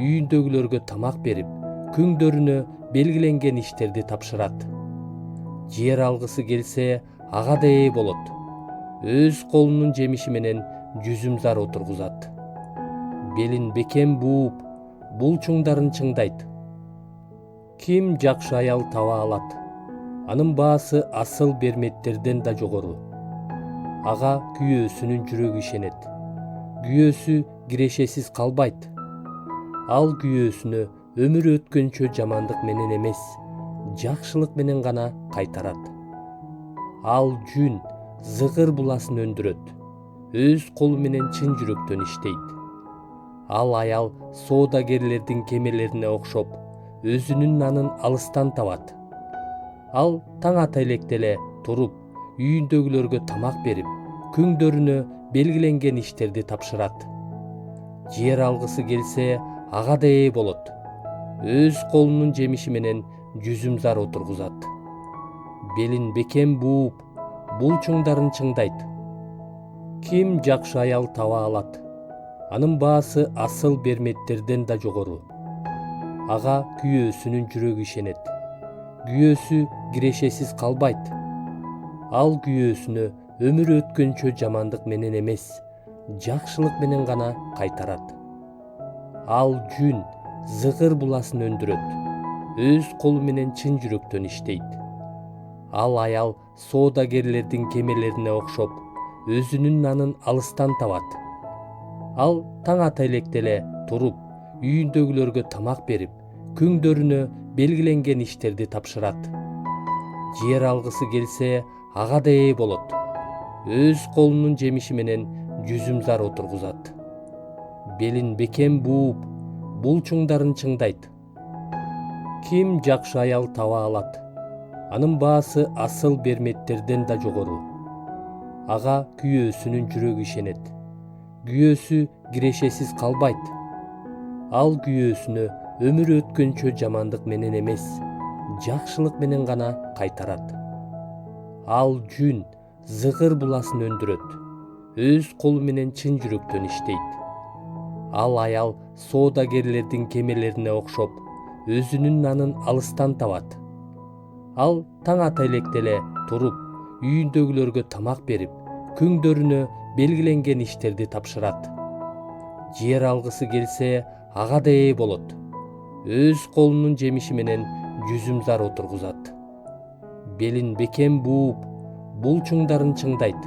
үйүндөгүлөргө тамак берип, күңдөрүнө белгиленген иштерди тапшырат. Жер алгысы келсе, ага да ээ болот. Өз колунун жемиши менен жүзүм зар отургузат. Белин бекем бууп, булчуңдарын чыңдайт. Ким жакшы аял таба алат? Анын баасы асыл берметтерден да жогору. Ага күйөөсүнүн жүрөгү ишенет. Күйөөсү кирешесиз калбайт. Ал күйөөсүнө өмүр өткөнчө жамандык менен эмес, жакшылык менен гана кайтарат. Ал жүн, зыгыр буласын өндүрөт. Өз колу менен чын жүрөктөн иштейт. Ал аял соодагерлердин кемелерине окшоп, өзүнүн нанын алыстан табат. Ал таң ата электе эле туруп, үйүндөгүлөргө тамак берип, күңдөрүнө белгиленген иштерди тапшырат. Жер алгысы келсе, ага да ээ болот. Өз колунун жемиши менен жүзүм зар отургузат. Белин бекем бууп, булчуңдарын чыңдайт. Ким жакшы аял таба алат? Анын баасы асыл берметтерден да жогору. Ага күйөөсүнүн жүрөгү ишенет. Күйөөсү кирешесиз калбайт. Ал күйөөсүнө өмүр өткөнчө жамандык менен эмес, жакшылык менен гана кайтарат. Ал жүн, зыгыр буласын өндүрөт. Өз колу менен чын жүрөктөн иштейт. Ал аял соодагерлердин кемелерине окшоп, өзүнүн нанын алыстан табат. Ал таң ата электе эле туруп, үйүндөгүлөргө тамак берип, күңдөрүнө белгиленген иштерди тапшырат. Жер алгысы келсе, ага да ээ болот. Өз колунун жемиши менен жүзүм зар отургузат. Белин бекем бууп, булчуңдарын чыңдайт. Ким жакшы аял таба алат? Анын баасы асыл берметтерден да жогору. Ага күйөөсүнүн жүрөгү ишенет. Күйөөсү кирешесиз калбайт. Ал күйөөсүнө өмүр өткөнчө жамандык менен эмес, жакшылык менен гана кайтарат. Ал жүн, зыгыр буласын өндүрөт. Өз колу менен чын жүрөктөн иштейт. Ал аял соодагерлердин кемелерине окшоп, өзүнүн нанын алыстан табат. Ал таң ата электе эле туруп, үйүндөгүлөргө тамак берип, күңдөрүнө белгиленген иштерди тапшырат. Жер алгысы келсе, ага да ээ болот. Өз колунун жемиши менен жүзүм зар отургузат. Белин бекем бууп, булчуңдарын чыңдайт.